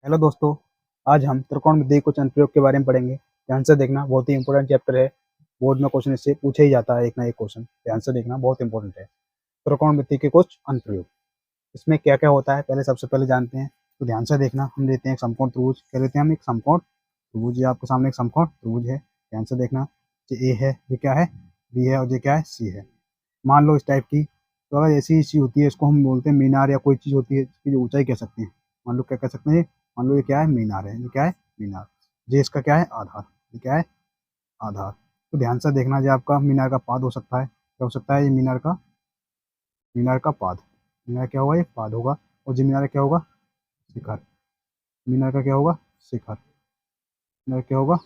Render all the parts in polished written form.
Hello दोस्तों। आज हम त्रिकोणमिति कुछ अनुप्रयोग के बारे में पढ़ेंगे। ध्यान से देखना, बहुत ही इंपॉर्टेंट चैप्टर है। बोर्ड में क्वेश्चन इससे पूछा ही जाता है, एक ना एक क्वेश्चन। ध्यान से देखना, बहुत इंपॉर्टेंट है। त्रिकोणमिति के कुछ अनुप्रयोग, इसमें क्या क्या होता है पहले सबसे पहले जानते हैं। तो ध्यान से देखना, हम लेते हैं एक समकोण त्रिभुज। क्या लेते हैं हम? एक समकोण त्रिभुज। ये आपके सामने एक समकोण त्रिभुज है। ध्यान से देखना, ये ए है, ये क्या है? बी है, और ये क्या है? सी है। मान लो इस टाइप की, तो अगर ऐसी चीज होती है, इसको हम बोलते हैं मीनार, या कोई चीज होती है इसकी जो ऊंचाई कह सकते हैं। मान लो क्या कह सकते हैं? मान लो ये क्या है? मीनार है। ये क्या है? मीनार। ये इसका क्या है? आधार। ये क्या है? आधार। तो ध्यान से देखना, जो आपका मीनार का पाद हो सकता है। क्या हो सकता है? ये मीनार का पाद। मीनार क्या होगा? ये पाद होगा। और जो मीनार क्या होगा? शिखर। मीनार का क्या होगा? शिखर। मीनार क्या होगा?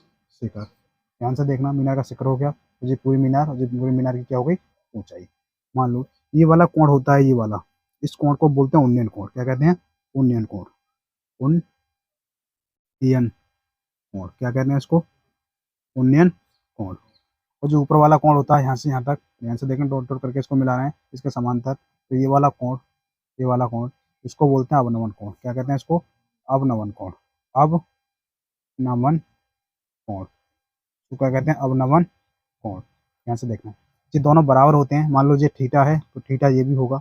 शिखर। ध्यान से देखना, मीनार का शिखर हो गया, और ये पूरी मीनार, और ये पूरी मीनार की क्या हो गई? ऊंचाई। मान लो ये वाला कोण होता है, ये वाला, इस कोण को बोलते हैं उन्नयन कोण। क्या कहते हैं? उन्नयन कोण। उन्नयन कोण क्या कहते हैं इसको? उन्नयन कोण। और जो ऊपर वाला कोण होता है, यहाँ से यहाँ तक, ध्यान से देखना, डॉट डॉट करके इसको मिला रहे हैं, इसके समांतर। तो ये वाला कोण, ये वाला कोण, इसको बोलते हैं अवनमन कोण। क्या कहते हैं इसको? अवनमन कोण। अवनमन कोण। तो क्या कहते हैं? अवनमन कोण। ध्यान से देखना, ये दोनों बराबर होते हैं। मान लो ये थीटा है, तो थीटा ये भी होगा,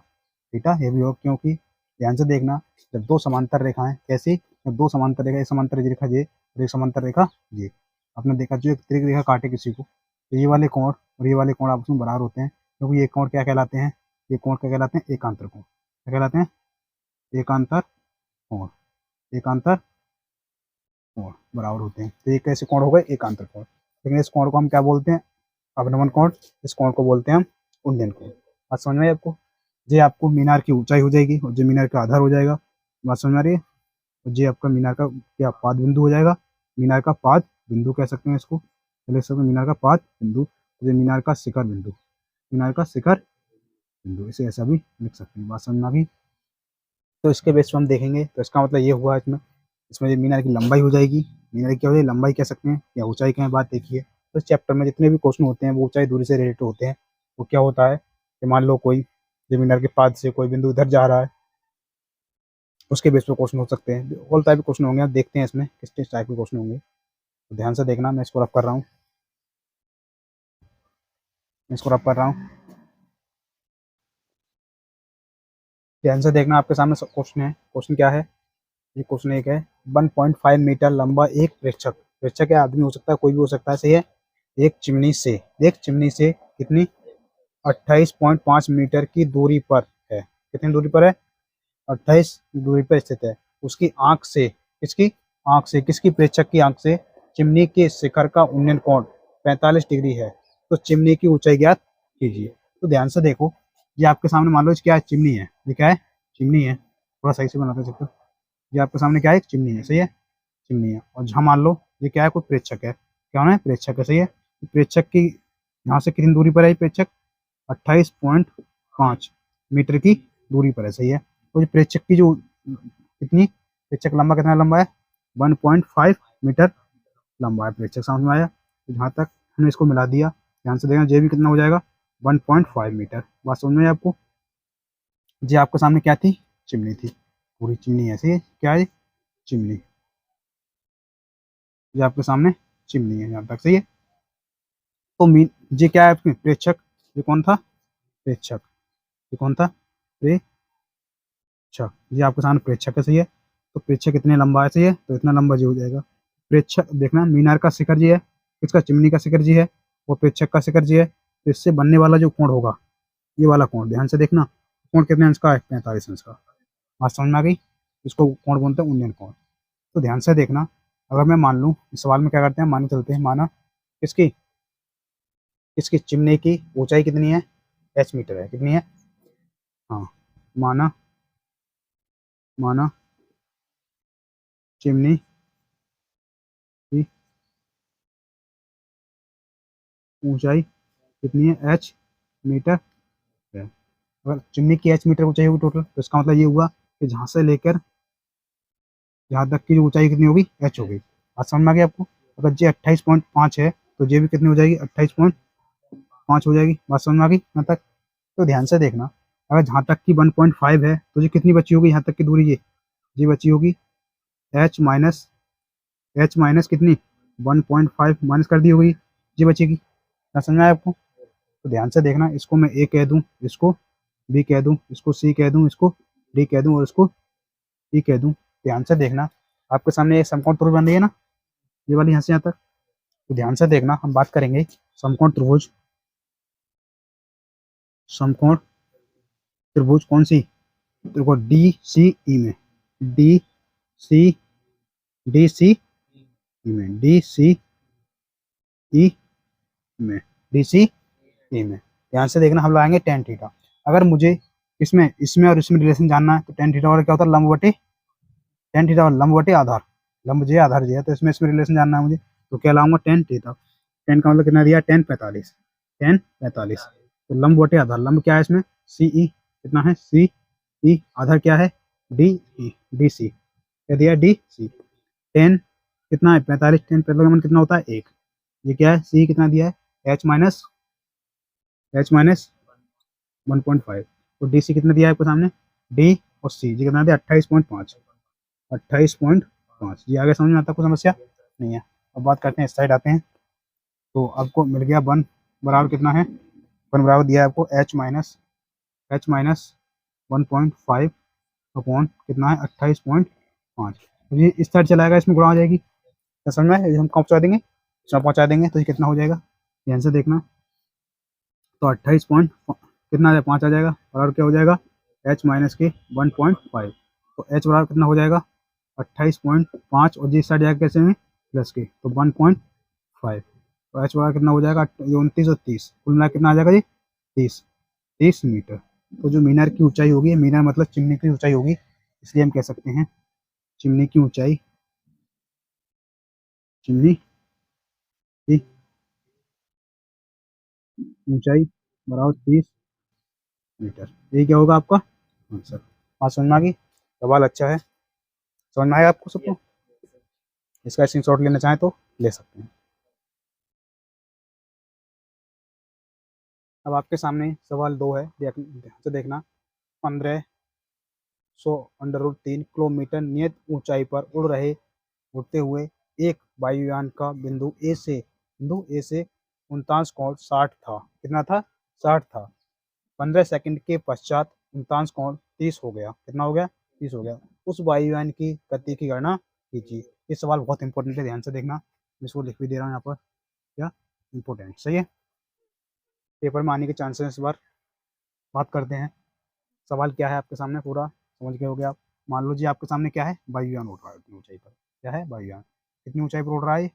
थीटा ये भी होगा, क्योंकि ध्यान से देखना, जब दो समांतर रेखाएं, कैसी? जब दो समांतर रेखा, एक समांतर रेखा ये और एक समांतर रेखा ये, आपने देखा, जो एक तिर्यक रेखा काटे किसी को, तो ये वाले कोण और ये वाले कोण आपस में बराबर होते हैं, क्योंकि ये कोण क्या कहलाते हैं? ये कोण क्या कहलाते हैं? एकांतर कोण। क्या कहलाते हैं? एकांतर कोण। एकांतर कोण बराबर होते हैं, तो ये कैसे कोण हो गए? एकांतर कोण। लेकिन इस कोण को हम क्या बोलते हैं? अवनमन कोण। इस कोण को बोलते हैं हम उन्नयन कोण। बात समझ में आई आपको? ये आपको मीनार की ऊंचाई हो जाएगी, और जो मीनार का आधार हो जाएगा। बात समझ में आ रही है? और ये आपका मीनार का क्या पाद बिंदु हो जाएगा? मीनार का पाद बिंदु कह सकते हैं इसको, लिख सकते हैं मीनार का पाद बिंदु। ये मीनार का शिखर बिंदु, मीनार का शिखर बिंदु, इसे ऐसा भी लिख सकते हैं। बात समझ में आ गई? तो इसके बेस पर हम देखेंगे, तो इसका मतलब ये हुआ, इसमें इसमें ये मीनार की लंबाई हो जाएगी। मीनार की क्या हो जाएगी? लंबाई कह सकते हैं, या ऊंचाई कहें। बात देखिए, तो इस चैप्टर में जितने भी क्वेश्चन होते हैं, वो ऊंचाई दूरी से रिलेटेड होते हैं। वो क्या होता है कि मान लो कोई मीनार के पाद से कोई बिंदु इधर जा रहा है, उसके बेस पर क्वेश्चन हो सकते हैं। ऑल टाइप के क्वेश्चन होंगे, आप देखते हैं इसमें किस किस टाइप के क्वेश्चन होंगे। तो ध्यान से देखना, मैं इसको रफ कर रहा हूँ, मैं इसको रफ कर रहा हूँ। ध्यान से देखना, आपके सामने क्वेश्चन है। क्वेश्चन क्या है? ये क्वेश्चन एक है, 1.5 मीटर लंबा एक प्रेक्षक, प्रेक्षक है, आदमी हो सकता है, कोई भी हो सकता है, सही है। एक चिमनी से कितनी? 28.5 मीटर की दूरी पर है। कितनी दूरी पर है? 28 दूरी पर स्थित है। उसकी आंख से, किसकी आंख से, किसकी? प्रेक्षक की आंख से चिमनी के शिखर का उन्नयन कोण 45 डिग्री है। तो चिमनी की ऊंचाई ज्ञात कीजिए। तो ध्यान से देखो, ये आपके सामने मान लो क्या है? चिमनी है। ये क्या है? चिमनी है। थोड़ा सही से बनाते सकते हो। ये आपके सामने क्या है? एक चिमनी है, सही है। चिमनी है, और जहाँ मान लो ये क्या है? कोई प्रेक्षक है। क्या होना है? प्रेक्षक है, सही है। प्रेक्षक की यहाँ से कितनी दूरी पर है प्रेक्षक? 28.5 मीटर की दूरी पर है, सही है। तो ये प्रेक्षक की जो कितनी, प्रेक्षक लंबा कितना लंबा है? 1.5 मीटर लंबा है प्रेक्षक। समझ में आया? तो जहाँ तक हमने इसको मिला दिया, ध्यान से देखना, जे भी कितना हो जाएगा? 1.5 मीटर। बात समझ में आई आपको? जी आपके सामने क्या थी? चिमनी थी। पूरी चिमनी ऐसी है, क्या है? चिमनी। ये आपके सामने चिमनी है, यहाँ तक सही है। तो मीन ये क्या है? आपके प्रेक्षक। ये कौन था? प्रेक्षक। ये कौन था? प्रेक्षक। ये आपके सामने प्रेक्षक है, सही है। तो प्रेक्षक कितने लंबा है? सही है, तो इतना लंबा जी हो जाएगा। प्रेक्षक देखना, मीनार का शिखर जी है, इसका चिमनी का शिखर जी है, वो प्रेक्षक का शिखर जी है। तो इससे बनने वाला जो कोण होगा, ये वाला कोण, ध्यान से देखना, कोण कितने अंश का है? 45 अंश का। बात समझ में आ गई? इसको कोण बोलते हैं उन्नयन कोण। तो ध्यान से देखना, अगर मैं मान लूँ, इस सवाल में क्या करते हैं, मान के चलते हैं, माना किसकी, इसकी चिमनी की ऊंचाई कितनी है? एच मीटर है। कितनी है? हाँ, माना माना चिमनी की ऊंचाई कितनी है? एच मीटर है। अगर चिमनी की एच मीटर ऊंचाई होगी टोटल, तो इसका मतलब ये हुआ कि जहाँ से लेकर जहाँ तक की जो ऊंचाई कितनी होगी? एच होगी। बात समझ में आ गई आपको? अगर ये 28.5 है, तो ये भी कितनी हो जाएगी? 28.5 हो जाएगी। बात समझ में आ गई यहाँ तक? तो ध्यान से देखना, अगर जहाँ तक की 1.5 है, तो ये कितनी बची होगी यहाँ तक की दूरी? ये बची होगी एच माइनस कितनी 1.5 माइनस कर दी होगी, जी बचेगी। क्या समझ में आया आपको? तो ध्यान से देखना, इसको मैं ए कह दूं, इसको बी कह दूं, इसको सी कह दूं, इसको डी कह दूं और इसको ई कह दूं। ध्यान से देखना, आपके सामने एक समकोण त्रिभुज बन रही है ना, ये वाली यहाँ से यहाँ तक। तो ध्यान से देखना, हम बात करेंगे समकोण त्रिभुज, समकोण त्रिभुज कौन सी, देखो डी सी ई में, डी सी डी सी ई में, डी सी ई में, डी सी ई में। ध्यान से देखना, हम लगाएंगे टेन थीटा। अगर मुझे इसमें इसमें और इसमें रिलेशन जानना है तो टेन थीटा और क्या होता है, लंब बटे टेन थीटा और लंब बटे आधार, लंब जे आधार जे है, तो इसमें इसमें रिलेशन जानना है मुझे, तो क्या लाऊंगा टेन थीटा। टेन का मतलब कितना दिया, 10 45, 10 45। तो लंब बटे आधार, लंब क्या है इसमें सी ई, कितना है सी ई, आधार क्या है डी ई, डी सी, क्या दिया डी सी। 10 कितना है 45, 10 45 का मान कितना होता है 1, ये क्या है सी कितना दिया है एच माइनस 1.5, तो डी सी कितना दिया है आपको सामने, डी और सी जी कितना दिया 28.5, 28.5 जी। आगे समझ में आता है, कोई समस्या नहीं है। अब बात करते हैं, इस साइड आते हैं। तो आपको मिल गया 1 बराबर कितना है, 1 बराबर दिया है आपको एच माइनस 1.5 अपॉन कितना है 28.5। तो ये इस साइड चलाएगा, इसमें गुणा हो जाएगी, क्या समझ में, हम कहाँ पहुँचा देंगे, इसमें पहुँचा देंगे, तो ये कितना हो जाएगा, ध्यान से देखना। तो 28 पॉइंट कितना आ जाएगा 5 आ जाएगा, बराबर क्या हो जाएगा एच माइनस के 1.5। तो एच बराबर कितना हो जाएगा 28.5, और जिस साइड जाएगा कैसे में प्लस के, तो 1.5। तो एच बराबर कितना हो जाएगा 29 और 30, कुल मिला कितना आ जाएगा जी 30 मीटर। तो जो मीनार की ऊंचाई होगी, मीनार मतलब चिमनी की ऊंचाई होगी, इसलिए हम कह सकते हैं चिमनी की ऊंचाई, चिमनी की ऊंचाई बराबर 30 मीटर। ये क्या होगा आपका आंसर। बात समझ में आ गई, सवाल अच्छा है, समझ में आया आपको सबको। इसका स्क्रीनशॉट लेना चाहें तो ले सकते हैं। अब आपके सामने सवाल 2 है, ध्यान से देखना। 1500√3 किलोमीटर नियत ऊंचाई पर उड़ते हुए एक वायुयान का बिंदु ए से 49 कोण 60 था, कितना था 60 था। 15 सेकंड के पश्चात 49 कोण 30 हो गया, कितना हो गया 30 हो गया। उस वायुयान की गति की गणना कीजिए। ये सवाल बहुत इंपॉर्टेंट है, ध्यान से देखना, मैं इसको लिख भी दे रहा हूँ यहाँ पर, क्या इंपॉर्टेंट, सही है, पेपर में आने के चांसेस इस बार। बात करते हैं, सवाल क्या है आपके सामने, पूरा समझ गए होगे आप। मान लो जी आपके सामने क्या है, वायुयान उड़ रहा है उतनी ऊंचाई पर, क्या है वायुयान, कितनी ऊंचाई पर उड़ रहा है,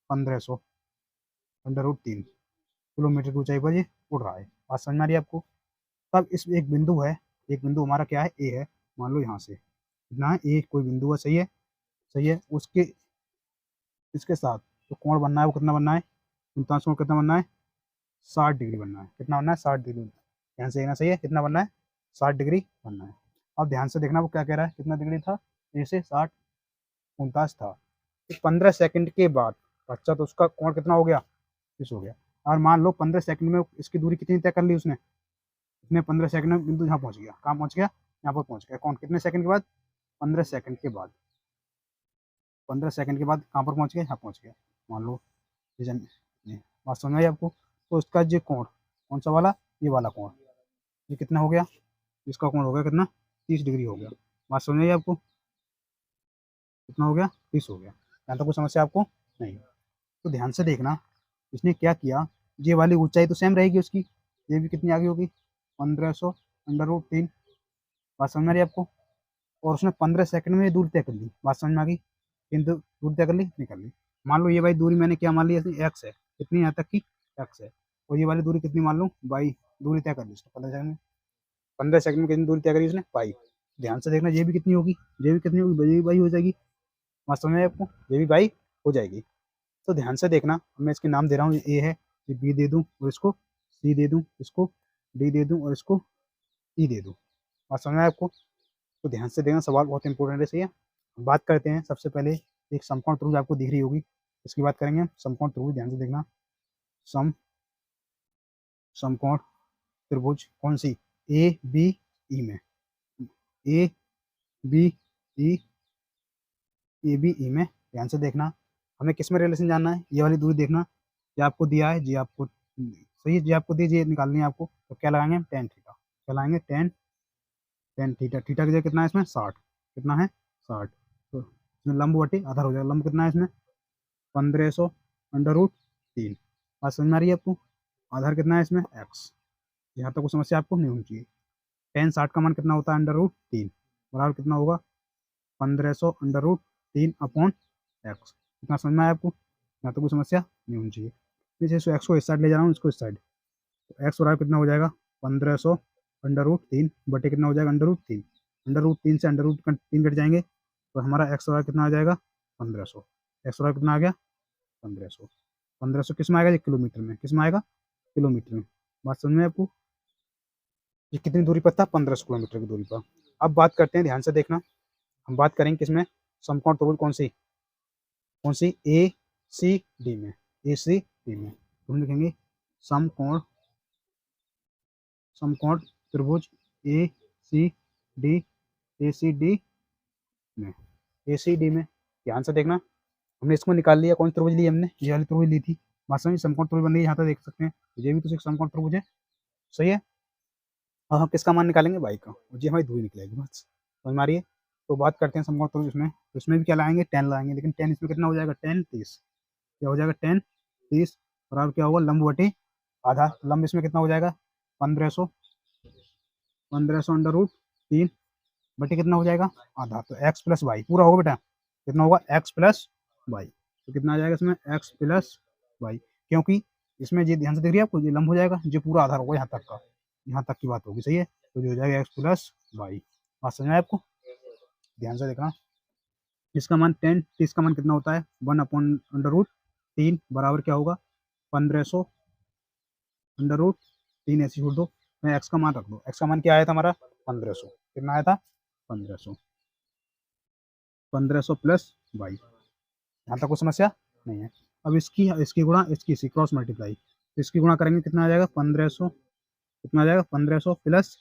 1500√3 किलोमीटर की ऊंचाई पर ये उड़ रहा है। बात समझ में आ रही है आपको। तब इस एक बिंदु है, एक बिंदु हमारा क्या है ए है, मान लो यहाँ से कितना है ए, कोई बिंदु है, सही है, सही है, उसके इसके साथ तो कोण बनना है, वो कितना बनना है 49 कोण कितना बनना है 60 डिग्री बनना है, कितना बनना है 60 डिग्री, ध्यान से देखना, सही है, कितना बनना है 60 डिग्री बनना है। अब ध्यान से देखना वो क्या कह रहा है, कितना डिग्री था ए से 60, 49 था। 15 सेकंड के बाद अच्छा, तो उसका कोण कितना हो गया 30 हो गया। और मान लो 15 सेकंड में इसकी दूरी कितनी तय कर ली उसने, इसने 15 सेकंड में बिंदु यहाँ पहुंच गया, कहाँ पहुंच गया, यहाँ पर पहुंच गया, कौन कितने सेकंड के बाद 15 सेकंड के बाद, 15 सेकंड के बाद कहाँ पर पहुंच गया, यहाँ पहुंच गया, मान लो बात समझ आई आपको। तो इसका जो कोण कौन सा वाला, ये वाला कोण, ये कितना हो गया, इसका कोण हो गया कितना 30 डिग्री हो गया। बात समझ आई आपको, कितना हो गया 30 हो गया। यहाँ तक कोई समस्या आपको नहीं। तो ध्यान से देखना, इसने क्या किया, ये वाली ऊंचाई तो सेम रहेगी उसकी, ये भी कितनी आगे होगी 1500√3। बात समझ में आ रही है आपको। और उसने 15 सेकंड में दूरी तय कर ली, बात समझ में आ गई, किंतु दूरी तय कर ली नहीं कर ली। मान लो ये भाई दूरी मैंने क्या मान ली, एक्स है, कितनी यहाँ तक की एक्स है, और ये वाली दूरी कितनी मान लूँ बाई, दूरी तय कर ली उसने 15 सेकंड में, 15 सेकंड में कितनी दूरी तय करी उसने बाई। ध्यान से देखना, ये भी कितनी होगी, ये भी कितनी होगी, ये भी बाई हो जाएगी। बात समझ में आई आपको, ये भी बाई हो जाएगी। तो ध्यान से देखना, मैं इसके नाम दे रहा हूँ, ये ए है, ये बी दे दूँ और इसको सी दे दूँ, इसको डी दे दूँ और इसको ई दे दूँ। बात समझ में आया आपको। तो ध्यान से देखना, सवाल बहुत इंपॉर्टेंट है, सही है। बात करते हैं, सबसे पहले एक समकोण त्रिभुज आपको दिख रही होगी, इसकी बात करेंगे हम, समकोण त्रिभुज, ध्यान से देखना, समकोण त्रिभुज कौन सी, ए बी ई में, A B E A B E में, ध्यान से देखना, हमें किस में रिलेशन जानना है, ये वाली दूरी देखना, ये आपको दिया है, जी आपको सही है, जी आपको दी, जी निकालनी है आपको, तो क्या लगाएंगे टेन थीटा, क्या लगाएंगे टेन, टेन थीटा, थीटा की जगह कितना है इसमें 60, कितना है 60, तो इसमें लंब बटे आधार हो जाएगा, लंब कितना है इसमें 1500 अंडर रूट 3, बात समझ में आ रही है आपको, आधार कितना है इसमें एक्स, यहाँ तक कोई समस्या आपको नहीं होनी चाहिए, टेन 60 का मान कितना होता है अंडर रूट 3, बराबर कितना होगा 1500 अंडर रूट 3 अपॉन एक्स, कितना समझ में आया आपको, यहाँ तो कोई समस्या नहीं होनी चाहिए, जैसे एक्स को इस साइड ले जा रहा हूँ, इसको इस साइड, तो एक्स बराबर कितना हो जाएगा 1500 अंडर रूट 3 बटे कितना हो जाएगा अंडर रूट 3, अंडर रूट 3 से अंडर रूट 3 कट जाएंगे, तो हमारा एक्स बराबर कितना आ जाएगा 1500, एक्स बराबर कितना आ गया 1500, 1500 किस में आएगा, ये किलोमीटर में, किस में आएगा किलोमीटर में, बात समझ में आपको, ये कितनी दूरी पर था 1500 किलोमीटर की दूरी पर। अब बात करते हैं, ध्यान से देखना, हम बात करेंगे किसमें, समकोण त्रिभुज कौन सी ए सी डी में, ए सी डी में, तो हम लिखेंगे समकोण, समकोण त्रिभुज ए सी डी, ए सी डी में, ए सी डी में, ध्यान से देखना, हमने इसको निकाल लिया, कौन सी त्रिभुज ली हमने, ये वाली त्रिभुज ली थी, वास्तव में समकोण त्रिभुज बन रही है, यहाँ तक देख सकते हैं, ये भी तो एक समकोण त्रिभुज है, सही है, और हम किसका मान निकालेंगे बाई का, और जी हमारी दूरी निकलेगी, बस समझ में आ रही है, तो बात करते हैं समकोण त्रिभुज इसमें, तो इसमें भी क्या लाएंगे 10 लाएंगे, लेकिन 10 इसमें कितना हो जाएगा 10 30, क्या हो जाएगा 10 30, बराबर क्या होगा लंब बटे आधा, लंब इसमें कितना हो जाएगा 1500, 1500 अंडर रूट 3 बटे कितना हो जाएगा आधा, तो एक्स प्लस वाई पूरा होगा बेटा, कितना होगा एक्स प्लस वाई, तो कितना आ जाएगा इसमें एक्स प्लस वाई, क्योंकि इसमें ये ध्यान से देख रही है आपको, ये लंब हो जाएगा, जो पूरा आधार होगा यहाँ तक का, यहाँ तक की बात होगी, सही है, तो जो हो जाएगा एक्स प्लस वाई, बात समझ में आपको, ध्यान से देखना, इसका मान 10 30 का मान कितना होता है 1 अपॉन अंडर रूट 3 बराबर क्या होगा 1500 अंडर रूट 3, ऐसे छोड़ दो, मैं एक्स का मान रख दो, एक्स का मान क्या आया था हमारा 1500, कितना आया था 1500, 1500 प्लस वाई, यहाँ तक कोई समस्या नहीं है, अब इसकी इसकी गुणा इसकी क्रॉस मल्टीप्लाई, तो इसकी गुणा करेंगे कितना आ जाएगा 1500, कितना आ जाएगा 1500 प्लस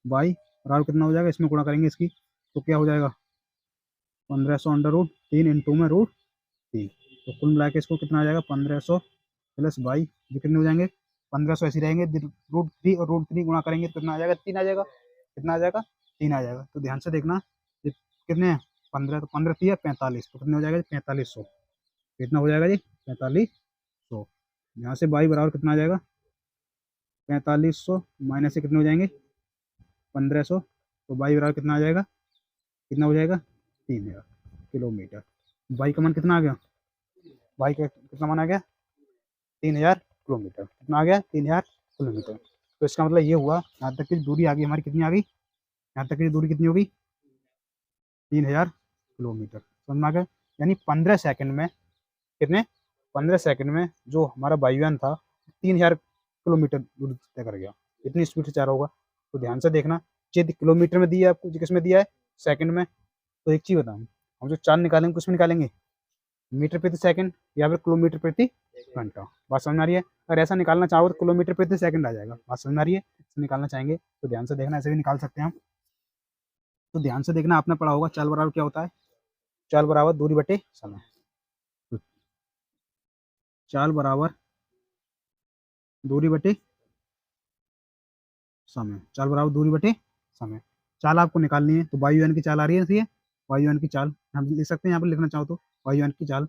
वाई बराबर कितना हो जाएगा, इसमें गुणा करेंगे इसकी, तो क्या हो जाएगा 1500 अंडर रूट 3 इंटू में रूट 3, तो कुल मिला के इसको कितना आ जाएगा 1500 प्लस वाई, ये कितने हो जाएंगे 1500 ऐसे रहेंगे, रूट 3 और रूट 3 गुणा करेंगे तो कितना आ जाएगा 3 आ जाएगा, कितना आ जाएगा 3 आ जाएगा, तो ध्यान से देखना ये कितने हैं 15, तो 15 3 45, तो कितने हो जाएगा 4500, कितना हो जाएगा जी 4500, यहाँ से वाई बराबर कितना आ जाएगा 4500 माइनस से कितने हो जाएंगे 1500, तो वाई बराबर कितना आ जाएगा, कितना हो जाएगा 3000 किलोमीटर, वाई का मान कितना आ गया, वाई का कितना मान आ गया 3000 किलोमीटर, कितना आ गया 3000 किलोमीटर, तो इसका मतलब ये हुआ यहाँ तक की दूरी आ गई हमारी, कितनी आ गई, यहाँ तक की दूरी कितनी होगी 3000 किलोमीटर, समझ में आ गया, यानी 15 सेकंड में कितने 15 सेकंड में जो हमारा वायुयान था 3000 किलोमीटर दूरी तय कर गया, इतनी स्पीड से जा रहा होगा, तो ध्यान से देखना, ये किलोमीटर में दिया है आपको, किस में दिया है सेकंड में, तो एक चीज़ बताऊँ, हम जो चार्ज निकालेंगे किस में निकालेंगे मीटर प्रति सेकंड या फिर किलोमीटर प्रति घंटा, बात समझ में आ रही है, अगर ऐसा निकालना चाहो तो किलोमीटर प्रति सेकंड आ जाएगा, बात समझ में आ रही है, निकालना चाहेंगे तो ध्यान से देखना, ऐसे भी निकाल सकते हैं हम, तो ध्यान से देखना, आपने पढ़ा होगा चाल बराबर क्या होता है, चाल बराबर दूरी बटे समय, तो चाल बराबर दूरी बटे समय, चाल बराबर दूरी बटे समय, चाल आपको निकालनी है, तो वायुयान की चाल आ रही है, है वायुयान की चाल हम लिख सकते हैं, यहाँ पर लिखना चाहो तो वायुयान की चाल,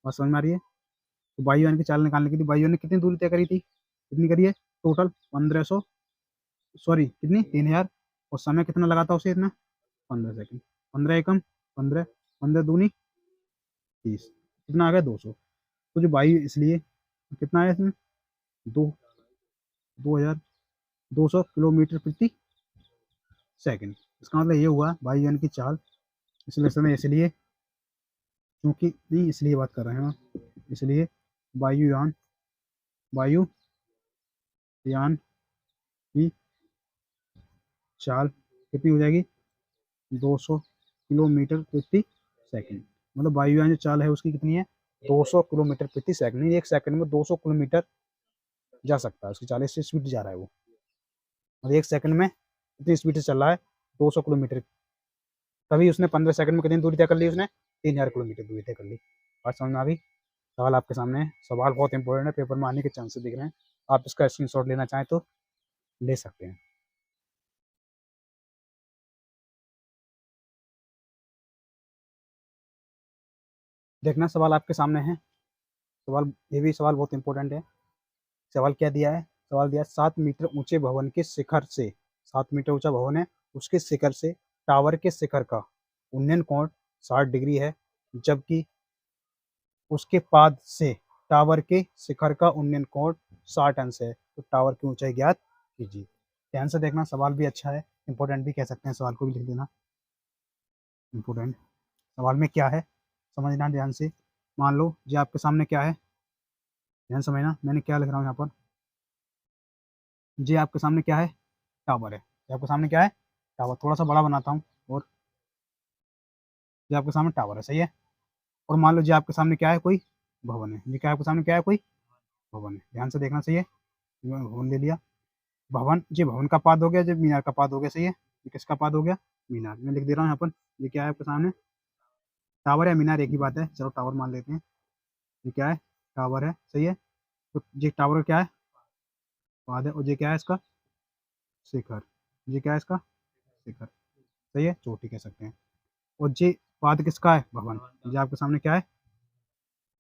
बात समझ में आ रही है, तो वायुयान की चाल निकालने के लिए वायुयान ने कितनी दूरी तय करी थी, कितनी करी है टोटल 1500, सॉरी कितनी 3000, और समय कितना लगा था उसे इतना 15 सेकंड, 15 एकम 15, 15 दूनी 30, कितना आ गया 200, तो जो वायु इसलिए कितना आया इसमें 2200 किलोमीटर प्रति सेकंड, इसका मतलब ये हुआ वायुयान की चाल, इसलिए समय इसलिए क्योंकि नहीं इसलिए बात कर रहे हैं हम, इसलिए वायुयान वायुयान की चाल कितनी हो जाएगी 200 किलोमीटर प्रति सेकंड, मतलब वायुयान जो चाल है उसकी कितनी है 200 किलोमीटर प्रति सेकंड, एक सेकंड में 200 किलोमीटर जा सकता है, उसकी चाल से स्पीड जा रहा है वो, मतलब एक सेकंड में इतनी स्पीड से चल रहा है 200 किलोमीटर, तभी उसने 15 सेकंड में कितनी दूरी तय कर ली उसने 3000 किलोमीटर दूरी तय कर ली। बात समझ में आ गई? सवाल आपके सामने है, सवाल बहुत इंपॉर्टेंट है, पेपर में आने के चांसेस दिख रहे हैं। आप इसका स्क्रीनशॉट लेना चाहें तो ले सकते हैं। देखना सवाल आपके सामने है, सवाल ये भी सवाल बहुत इंपॉर्टेंट है। सवाल क्या दिया है? सवाल दिया है 7 मीटर ऊंचे भवन के शिखर से, 7 मीटर ऊंचा भवन है, उसके शिखर से टावर के शिखर का उन्नयन कोण 60 डिग्री है, जबकि उसके पाद से टावर के शिखर का उन्नयन कोण 60 अंश है। तो टावर की ऊंचाई ज्ञात कीजिए। ध्यान से देखना, सवाल भी अच्छा है, इंपॉर्टेंट भी कह सकते हैं, सवाल को भी लिख देना इंपॉर्टेंट। सवाल में क्या है समझना ध्यान से। मान लो जी आपके सामने क्या है, ध्यान समझना, मैंने क्या लिख रहा हूँ यहाँ पर। जी आपके सामने क्या है? टावर है। जी आपके सामने क्या है? टावर। थोड़ा सा बड़ा बनाता हूँ, और जी आपके सामने टावर है, सही है। और मान लो जी आपके सामने क्या है? कोई भवन है। जी क्या आपके सामने क्या है? कोई भवन है। ध्यान से देखना, सही है। मैंने भवन ले लिया। भवन, जी भवन का पाद हो गया, जी मीनार का पाद हो गया, सही है। ये किसका पाद हो गया? मीनार। मैं लिख दे रहा हूँ यहाँ पर। ये क्या है आपके सामने? टावर या मीनार एक ही बात है, चलो टावर मान लेते हैं। ये क्या है? टावर है, सही है। तो ये टावर क्या है? पाद है। और ये क्या है इसका? शिखर। ये क्या है इसका? शिखर, सही है, चोटी कह सकते हैं। और ये पाद किसका है? भवन। ये आपके सामने क्या है?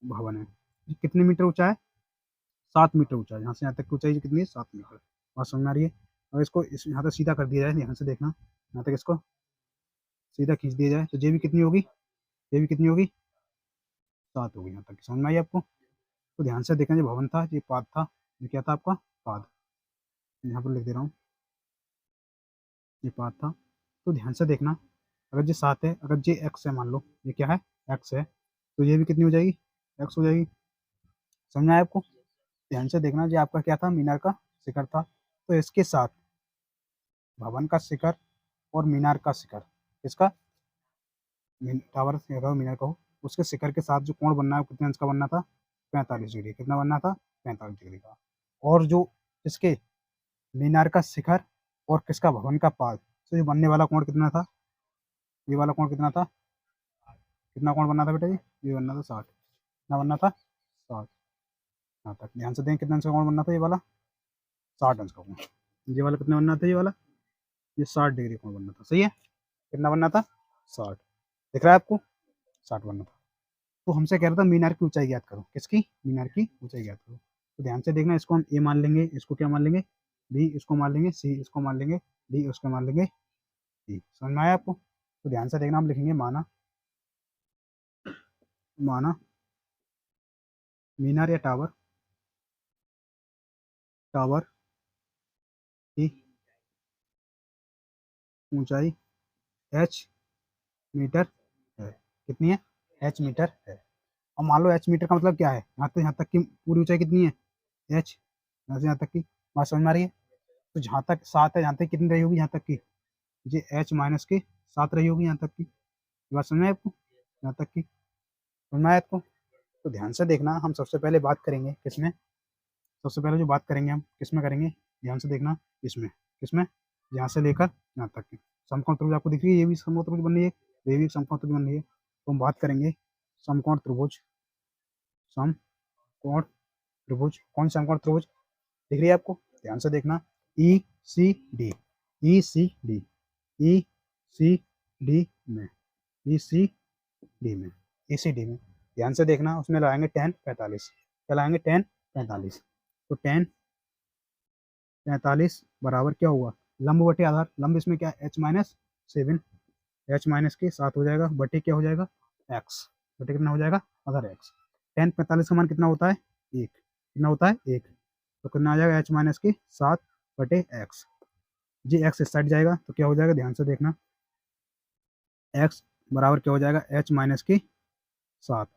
भवन है। ये कितने मीटर ऊंचा है? 7 मीटर ऊंचा है। यहाँ से यहाँ तक की ऊंचाई कितनी है? 7 मीटर। बात समझ में आ रही है? और इसको यहाँ तक सीधा कर दिया जाए, ध्यान से देखना, यहाँ तक इसको सीधा खींच दिया जाए, तो ये भी कितनी होगी? ये भी कितनी होगी? 7 होगी। यहाँ तक समझ में आई आपको? तो ध्यान से देखना, ये भवन था, ये पाद था, ये क्या था आपका? पाद। यहाँ पर लिख दे रहा हूँ, ये पाद था। तो ध्यान से देखना, अगर ये 7 है, अगर ये एक्स है, मान लो ये क्या है? एक्स है, तो ये भी कितनी हो जाएगी? एक्स हो जाएगी। समझ में आया आपको? ध्यान से देखना, ये आपका क्या था? मीनार का शिखर था। तो इसके साथ भवन का शिखर और मीनार का शिखर, इसका टावर से कहो, मीनार कहो, उसके शिखर के साथ जो कोण बनना है, कितने अंश का बनना था? 45 डिग्री। कितना बनना था? 45 डिग्री का। और जो इसके मीनार का शिखर और किसका? भवन का पाद, तो ये बनने वाला कोण कितना था? ये वाला कोण कितना था? कितना कोण बनना था बेटा? ये बनना था 60। कितना बनना था? 60। यहाँ तक ध्यान से दें, कितना अंश का कोण बनना था? ये वाला 60 अंश का कोण। ये वाला कितना बनना था? ये वाला, ये 60 डिग्री कोण बनना था, सही है। कितना बनना था? 60। दिख रहा है आपको? 60 बनना था। तो हमसे कह रहा था मीनार की ऊंचाई ज्ञात करो। किसकी? मीनार की ऊंचाई ज्ञात करो। तो ध्यान से देखना, इसको हम ए मान लेंगे, इसको क्या मान लेंगे? बी, इसको मान लेंगे सी, इसको मान लेंगे डी, उसको मान लेंगे डी। समझ में आया आपको? तो ध्यान से देखना, हम लिखेंगे माना, माना मीनार या टावर, टावर की ऊंचाई एच मीटर है। कितनी है? एच मीटर है। अब मान लो एच मीटर का मतलब क्या है? यहाँ तक की पूरी ऊंचाई कितनी है? एच, यहाँ से यहाँ तक की। बात समझ में आ रही है? तो जहाँ तक 7 है, यहाँ तक कितनी रही होगी? यहाँ तक की ये एच माइनस की 7 रही होगी, यहाँ तक की। बात समझ में आई आपको? यहाँ तक की समझ में आया आपको? तो ध्यान से देखना, हम सबसे पहले बात करेंगे किसमें? सबसे पहले जो बात करेंगे हम किसमें करेंगे? ध्यान से देखना, इसमें। किसमें? यहाँ से लेकर यहाँ तक की समकोण त्रिभुज आपको दिख रही है, ये भी समकोण त्रिभुज बन रही है, ये भी समकोण त्रिभुज बन रही है। तो हम बात करेंगे समकोण त्रिभुज, समकोण त्रिभुज। कौन समकोण त्रिभुज दिख रही है आपको? ध्यान से देखना, ई सी डी, ई सी डी, ई सी डी में, ई सी डी में, ई सी डी में। ध्यान से देखना, उसमें लगाएंगे टेन 45। क्या लगाएंगे? टेन 45। तो टेन 45 बराबर क्या होगा? लंब बटे आधार। लंब इसमें क्या है? H minus 7। एच माइनस के 7 हो जाएगा, बटे क्या हो जाएगा? एक्स। बटे कितना हो जाएगा? आधार एक्स। टेन 45 का मान कितना होता है? एक। कितना होता है? एक। तो कितना आ जाएगा? एच माइनस की 7 बटे एक्स। जी एक्स इस साइड जाएगा तो क्या हो जाएगा? ध्यान से देखना, एक्स बराबर क्या हो जाएगा? एच माइनस की 7।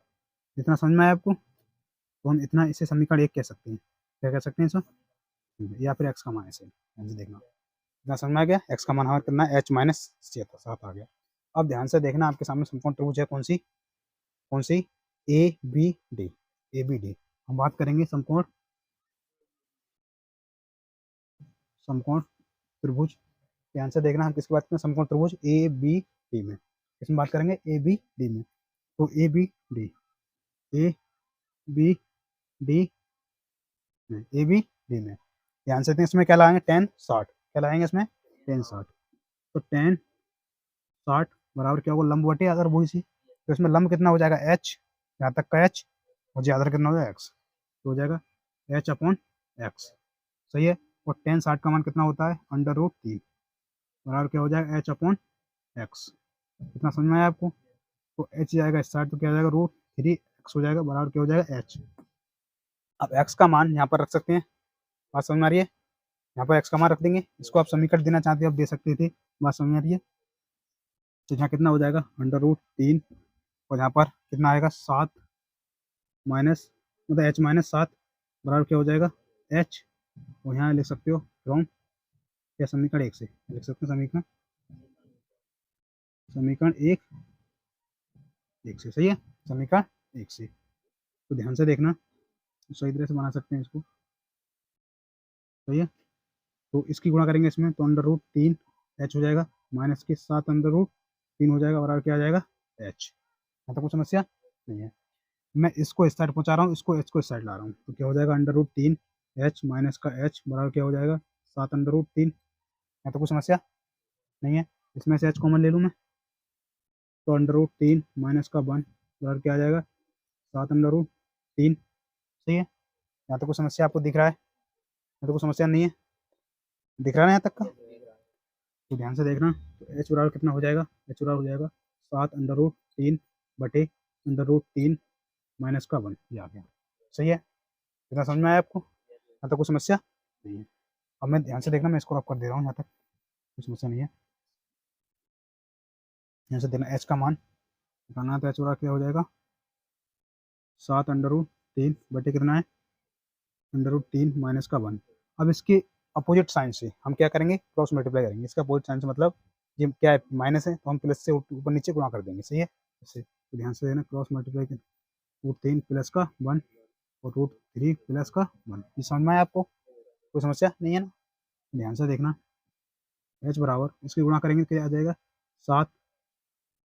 इतना समझ में आया आपको? तो हम इतना इसे समीकरण 1 कह सकते हैं। क्या कह सकते हैं इसे? या फिर एक्स का मान ऐसे। ध्यान से देखना, इतना समझ में आ गया? एक्स का मान हमारा कितना? एच माइनस 7 आ गया। अब ध्यान से देखना, आपके सामने समकोण त्रिभुज है, कौन सी? कौन सी? A B D. A B D. हम बात करेंगे समकोण, समकोण त्रिभुज। ध्यान से देखना, हम किसकी बात करें? समकोण त्रिभुज ए बी डी में। किसमें बात करेंगे? ए बी डी में। तो A B D, A B D में, ए बी डी में। ध्यान से दें, इसमें क्या लगाएंगे, 10 60, क्या लगाएंगे इसमें 10 60। तो 10 60 बराबर क्या होगा, लंब बटे अगर वही सी, तो इसमें लंब कितना हो जाएगा एच, यहाँ तक का एच, और ज्यादा कितना हो जाएगा एक्स, तो हो जाएगा एच अपॉन एक्स। सही है। और 10 60 का मान कितना होता है, √3 बराबर क्या हो जाएगा एच अपॉन एक्स। कितना समझ में आया आपको। तो एच जाएगा इस साइड, तो क्या हो जाएगा √3 एक्स हो जाएगा, बराबर क्या हो जाएगा एच। अब एक्स का मान यहाँ पर रख सकते हैं, बात समझ में आ रही है। यहाँ पर एक्स का मान रख देंगे, इसको आप समीकरण देना चाहते हो आप दे सकते थे, बात समझ में आ रही है। तो यहाँ कितना हो जाएगा √3, और यहाँ पर कितना आएगा 7 माइनस, मतलब h-7 बराबर क्या हो जाएगा h, और यहाँ लिख सकते हो फ्रॉम, क्या समीकरण 1 से लिख सकते हो, समीकरण समीकरण एक एक से। सही है, समीकरण 1 से। तो ध्यान से देखना, तो सही तरह से बना सकते हैं इसको। सही है। तो इसकी गुणा करेंगे इसमें, तो √3 h हो जाएगा, माइनस के 7 √3 हो जाएगा, बराबर क्या आ जाएगा h। यहाँ तक कोई समस्या नहीं है। मैं इसको इस साइड पहुंचा रहा हूँ, इसको h को इस साइड ला रहा हूँ, तो क्या हो जाएगा √3 h माइनस का h बराबर क्या हो जाएगा 7 √3। यहाँ तो कोई समस्या नहीं है। इसमें से h कॉमन ले लूँ मैं, तो √3 माइनस का 1 बराबर क्या आ जाएगा 7 √3। सही है। यहाँ तक कोई समस्या आपको दिख रहा है, यहाँ तो कोई समस्या नहीं है, दिख रहा है ना यहाँ तक का। तो ध्यान से देखना, तो h बराबर कितना हो जाएगा, h बराबर हो जाएगा 7 √3 बटे √3 माइनस का 1, ये आ गया। सही है, इतना समझ में आया आपको, यहाँ तक कोई समस्या नहीं है। अब मैं ध्यान से देखना, मैं इसको रब कर दे रहा हूँ, यहाँ तक कोई समस्या नहीं है। यहाँ से देखना h का मान निकालना, तो h बराबर क्या हो जाएगा 7 √3 बटे कितना है √3 माइनस का 1। अब इसके अपोजिट साइन से हम क्या करेंगे, क्रॉस मल्टीप्लाई करेंगे। इसका अपोजिट साइन से मतलब ये क्या है, माइनस है, तो हम प्लस से ऊपर नीचे गुणा कर देंगे। सही है, इससे तो ध्यान से देना, क्रॉस मल्टीप्लाई √3 प्लस का 1 और √3 प्लस का 1, ये समझ में आया आपको, कोई समस्या नहीं है ना। ध्यान से देखना, h बराबर इसकी गुणा करेंगे क्या आ जाएगा 7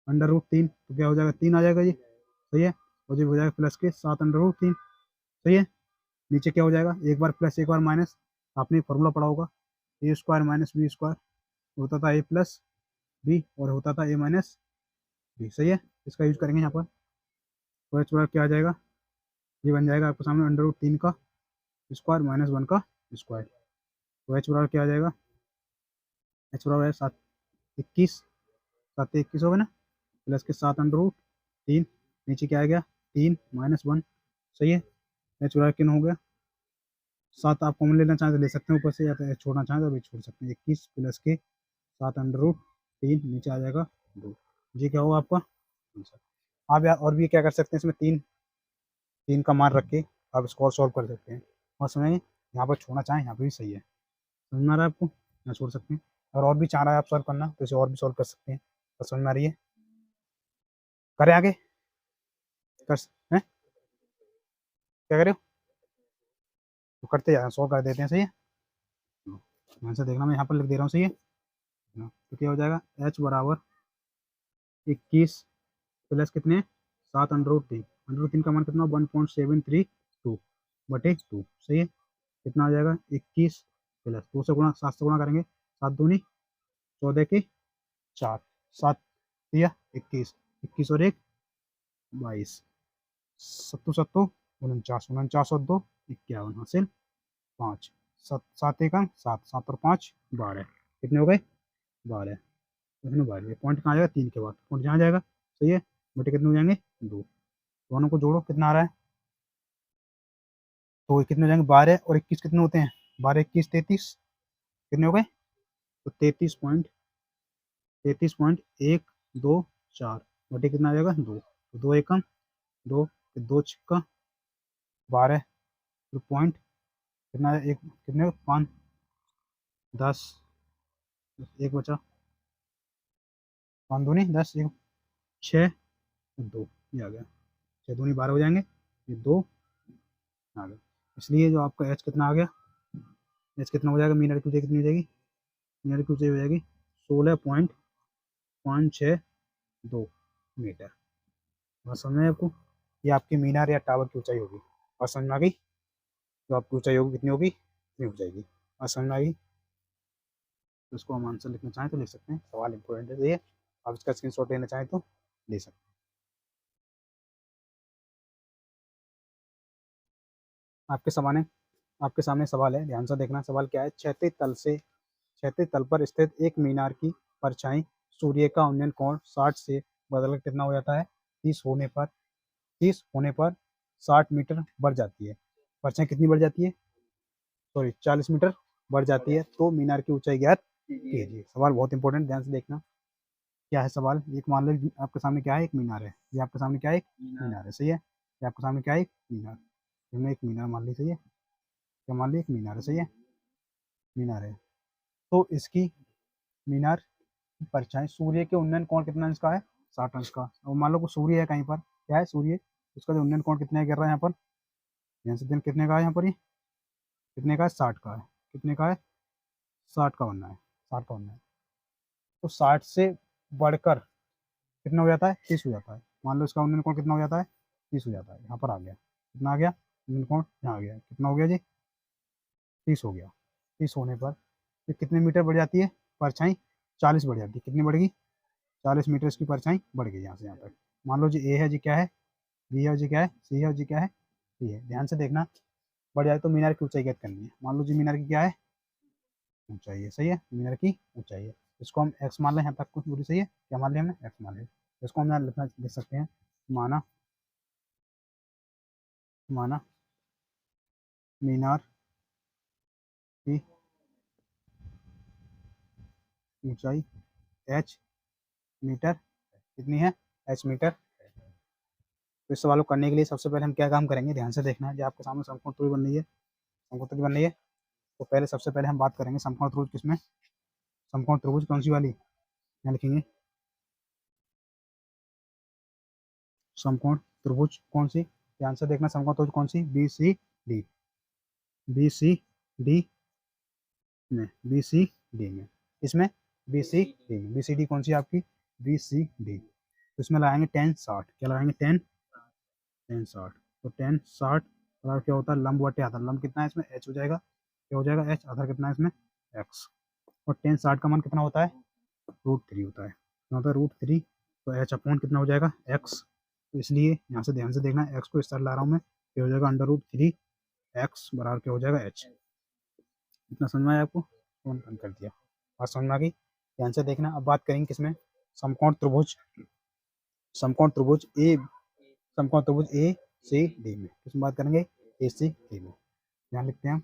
√3, तो क्या हो जाएगा 3 आ जाएगा जी। सही है, और जब हो जाएगा प्लस के 7 √3। सही है। नीचे क्या हो जाएगा, एक बार प्लस एक बार माइनस, आपने फॉर्मूला पढ़ा होगा, ए स्क्वायर माइनस बी स्क्वायर, होता था ए प्लस बी और होता था ए माइनस बी। सही है, इसका यूज करेंगे यहाँ पर। तो एच बराबर क्या आ जाएगा, ये बन जाएगा आपके सामने √3 का स्क्वायर माइनस 1 का स्क्वायर। तो एच बराबर क्या आ जाएगा, एच बराबर है 7 21, 7 21 हो गया ना, प्लस के 7 √3, नीचे क्या आ गया 3 माइनस 1। सही है, एच बराबर किन हो गया 7, आप कॉमन लेना चाहें तो ले सकते हैं ऊपर से, या तो छोड़ना चाहें तो भी छोड़ सकते हैं। 21 प्लस के 7 √3, नीचे आ जाएगा 2, जी क्या होगा आपका आंसर। आप या और भी क्या कर सकते हैं, इसमें तीन तीन का मान रख के आप इसको और सॉल्व कर सकते हैं, और समझ यहाँ पर छोड़ना चाहें यहाँ पर भी सही है। समझ में आ रहा है आपको, यहाँ छोड़ सकते हैं। और भी चाह रहा है आप सॉल्व करना, तो इसे और भी सॉल्व कर सकते हैं। तो समझ में आ रही है, करें आगे, कर हैं क्या करें, तो करते जाए, सॉल्व कर देते हैं। सही है, ध्यान से देखना, मैं यहाँ पर लिख दे रहा हूँ। सही है, तो क्या हो जाएगा h बराबर 21 प्लस कितने 7 √3 का मान कितना 1.732 बटे 2। सही है, कितना आ जाएगा 21 प्लस 2 से गुणा 7 से गुणा करेंगे, 7 दूनी 14 के 4, 7 दिया 21, 21 और 1 22, सत्तू सत्तू 49, 49 और 2 51, हासिल 5, 7 1 7, 7 और 5 12, कितने हो गए 12। इसमें 12 पॉइंट कहाँ जाएगा 3 के बाद, पॉइंट जहाँ जाएगा। सही है, बटे कितने हो जाएंगे 2, दोनों को जोड़ो कितना आ रहा है, तो ये कितने हो जाएंगे 12 और 21 कितने होते हैं 12 21 33, कितने हो गए, तो 33.124 बटे कितना आ जाएगा 2, तो 2 एकम 2, 2 छिक्का 12, फिर पॉइंट कितना एक कितने 5 10, एक बचा 5 दूनी 10, 1 6 2, ये आ गया 6 दूनी 12 हो जाएंगे, ये 2 आ गया। इसलिए जो आपका एच कितना आ गया, एच कितना हो जाएगा, मीटर की ऊंचाई कितनी हो जाएगी, मीटर की ऊंचाई हो जाएगी 16.562 मीटर। बात समझ में आई आपको? ये आपकी मीनार या टावर की ऊंचाई होगी। बात समझ में आ गई? तो आपकी ऊंचाई होगी कितनी होगी, इतनी हो जाएगी। बात समझ में आ गई? तो इसको हम आंसर लिखना चाहें तो लिख सकते हैं, सवाल इंपॉर्टेंट है ये, आप इसका स्क्रीनशॉट लेना चाहें तो ले सकते हैं। आपके सामने सवाल है, ध्यान से देखना। सवाल क्या है? क्षैतिज तल पर स्थित एक मीनार की परछाई सूर्य का उन्नयन कोण 60 से बदलकर कितना हो जाता है? 30 होने पर 60 मीटर बढ़ जाती है। परछाई कितनी बढ़ जाती है? सॉरी, 40 मीटर बढ़ जाती है, तो मीनार की ऊंचाई ज्ञात कीजिए। सवाल बहुत इंपॉर्टेंट, ध्यान से देखना। क्या है सवाल? एक मान लो आपके सामने क्या है, एक मीनार है। ये आपके सामने क्या है? एक मीनार है, सही है। ये आपके सामने क्या है? एक मीनार। हमने एक मीनार मान ली, सही है। क्या मान ली? एक मीनार है, सही है। मीनार है, तो इसकी मीनार की परछाई सूर्य के उन्नयन कोण कितना अंश का है? 60 अंश का। और मान लो को सूर्य है कहीं पर, क्या है? सूर्य, उसका जो उन्नयन कोण कितने गिर रहा है यहाँ पर? ध्यान से दिन कितने का है यहाँ पर? ये कितने का है? 60 का है। कितने का है? 60 का बनना है। 60 का बनना है, तो 60 से बढ़कर कितना हो जाता है? 30 हो जाता है। मान लो इसका उन्नयन कोण कितना हो जाता है? 30 हो जाता है। यहाँ पर आ गया, कितना आ गया उन्नयन कोण? यहाँ आ गया, कितना हो गया जी? 30 हो गया। 30 होने पर ये कितने मीटर बढ़ जाती है परछाई? 40 बढ़ जाती है। कितनी बढ़ गई? 40 मीटर इसकी परछाई बढ़ गई यहाँ से यहाँ तक। मान लो जी ए है जी, क्या है? बी है जी, क्या है? सी है जी, क्या है? डी है। ध्यान से देखना, बढ़ जाए तो मीनार की ऊंचाई ज्ञात करनी है। मान लो जी मीनार की क्या है? ऊंचाई है, सही है। मीनार की ऊंचाई है, इसको हम एक्स मान लें। यहाँ तक कुछ दूरी, सही है। क्या मान लिया हमने? एक्स मान लिया। इसको हम यहाँ लिखना लिख सकते हैं, माना माना मीनार की ऊंचाई एच मीटर, कितनी है? H metre. तो इस सवाल को करने के लिए सबसे पहले हम क्या काम करेंगे, ध्यान से देखना है। जो आपके सामने समकोण त्रिभुज बन रही है, समकोण त्रिभुज बन रही है, तो पहले सबसे पहले हम बात करेंगे समकोण त्रिभुज किसमें? समकोण त्रिभुज कौन सी वाली? यहाँ लिखेंगे समकोण त्रिभुज कौन सी? ध्यान से देखना, समकोण त्रिभुज कौन सी? B C D. B C D में, बी सी डी में, इसमें बी सी डी में, बी सी डी कौन सी है आपकी? B C D. तो इसमें लगाएंगे 10 60। क्या लगाएंगे? 10 60। तो 10 60 बराबर क्या होता है? लंब बटे आधार। लंब कितना है इसमें? एच हो जाएगा। क्या हो जाएगा? एच। आधार कितना है इसमें? एक्स। और 10 60 का मान कितना होता है? √3 होता है। क्या होता है? √3। तो एच अपॉन कितना हो जाएगा? एक्स। तो इसलिए यहाँ से ध्यान से देखना, एक्स को इस तरह ला रहा हूँ मैं, क्या हो जाएगा? √3 एक्स बराबर क्या हो जाएगा? एच। इतना समझ में आया आपको? कौन बंद कर दिया? बात समझ में आ गई? ध्यान से देखना। अब बात करेंगे किसमें? समकोण त्रिभुज, समकोण त्रिभुज ए, समकोण त्रिभुज ए सी डी में। किसमें बात करेंगे? ए सी डी में। ध्यान लिखते हैं हम,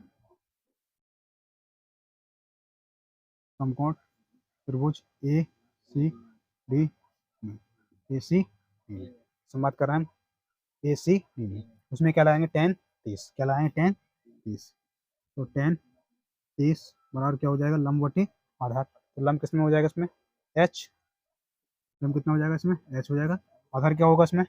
समकोण त्रिभुज ए सी डी में, ए सी डी में इसमें बात कर रहे हैं हम, ए सी डी में। उसमें क्या लाएंगे? 10 30। क्या लाएंगे? 10 30। तो 10 30 बराबर क्या हो जाएगा? लंब बटे आधार। तो लंब किसमें हो जाएगा इसमें? एच। लंब कितना हो जाएगा इसमें? एच हो जाएगा। आधार क्या होगा इसमें?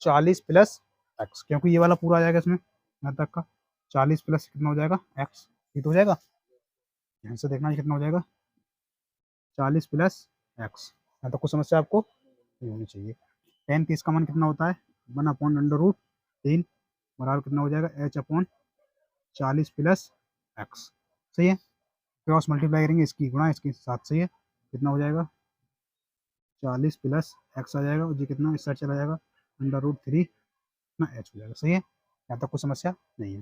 40 प्लस एक्स, क्योंकि ये वाला पूरा आ जाएगा इसमें यहाँ तक का। 40 प्लस कितना हो जाएगा? एक्स। ये तो हो जाएगा। ध्यान से देखना, ये कितना हो जाएगा? 40 प्लस एक्स। यहाँ तक कुछ समस्या आपको नहीं होनी चाहिए। 10 30 का मान कितना होता है? 1/√3 बराबर कितना हो जाएगा? एच अपॉन 40 प्लस एक्स, सही है। क्रॉस मल्टीप्लाई करेंगे, इसकी गुणा इसके साथ, सही है। कितना हो जाएगा? 40 प्लस एक्स आ जाएगा, और जी कितना इस साइड चला जाएगा? √3 ना एच हो जाएगा, सही है। यहाँ तक कोई समस्या नहीं है।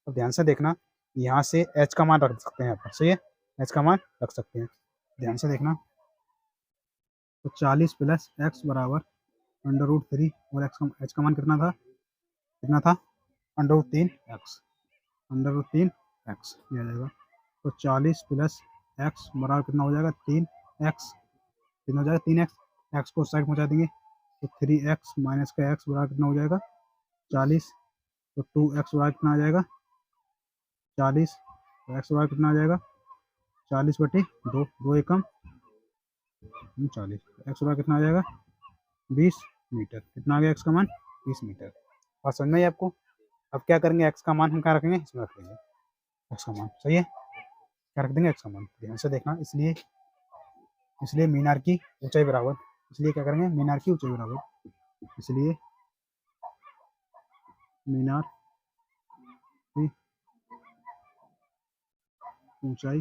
तो ध्यान से देखना, यहाँ से एच का मान रख सकते हैं यहाँ पर, सही है। एच का मान रख सकते हैं, ध्यान से देखना। तो 40 प्लस एक्स बराबर √3, और एच का मान कितना था? कितना था? √3 एक्स। √3 एक्स दिया जाएगा। तो 40 प्लस एक्स बराबर कितना हो जाएगा? 3 एक्स। कितना हो जाएगा? 3 एक्स। एक्स को साइड पहुँचा देंगे, तो 3 एक्स माइनस का एक्स बराबर कितना हो जाएगा? 40। तो 2 एक्स बराबर कितना आ जाएगा? 40। तो एक्स बराबर कितना आ जाएगा? 40/2, 2 एकम 40। एक्स बराबर कितना आ जाएगा? 20 मीटर। कितना आ गया एक्स का मान? 20 मीटर। बात समझ में आई आपको? अब क्या करेंगे? एक्स का मान हम क्या रखेंगे? इसमें रख देंगे एक्स का मान, सही है। क्या रख देंगे? एक्स का मान। ध्यान से देखना, इसलिए इसलिए मीनार की ऊंचाई बराबर, इसलिए क्या करेंगे? मीनार की ऊंचाई बराबर, इसलिए मीनार की ऊंचाई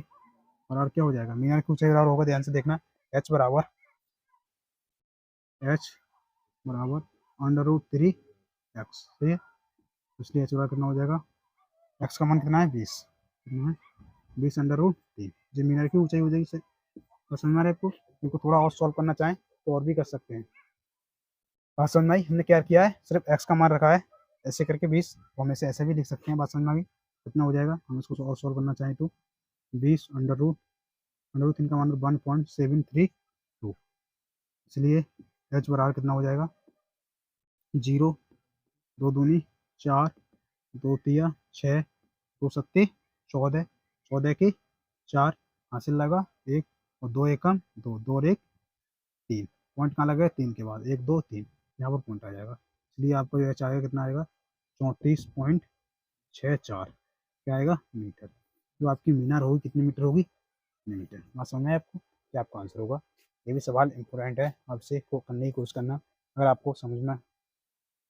बराबर क्या हो जाएगा, मीनार की ऊंचाई बराबर होगा, ध्यान से देखना, एच बराबर √3 एक्स, सही है। इसलिए एच बराबर कितना हो जाएगा, एक्स का मान कितना है 20, कितना है 20√3, जो मीनार की ऊंचाई हो जाएगी। सही और समझ में आ रहा है आपको, इनको थोड़ा और सॉल्व करना चाहें तो और भी कर सकते हैं। बात समझ में आई, हमने क्या किया है, सिर्फ एक्स का मान रखा है ऐसे करके 20, तो हम इसे ऐसे भी लिख सकते हैं। बात समझ में आ गई, कितना हो जाएगा, हम इसको और सॉल्व करना चाहें तो 20√3 का मान 1.732, इसलिए एच बराबर कितना हो जाएगा 0, 2 दूनी 4, 2 तिया 6, 2 सत्ते 14, 14 के 4 हासिल लगा 1, और 2 एकम 2, 2 और 1 3, पॉइंट कहाँ लगा 3 के बाद 1 2 3, यहाँ पर पॉइंट आ जाएगा, इसलिए आपको यह आएगा कितना आएगा 34.64, क्या आएगा मीटर। जो आपकी मीनार होगी कितनी मीटर होगी, मीटर। बात समझ में आपको, क्या आपका आंसर होगा। ये भी सवाल इंपॉर्टेंट है, आपसे को करने की कोशिश करना। अगर आपको समझ में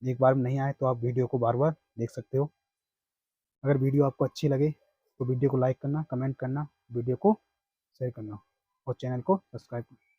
एक बार में नहीं आए तो आप वीडियो को बार बार देख सकते हो। अगर वीडियो आपको अच्छी लगे तो वीडियो को लाइक करना, कमेंट करना, वीडियो को शेयर करना और चैनल को सब्सक्राइब करना।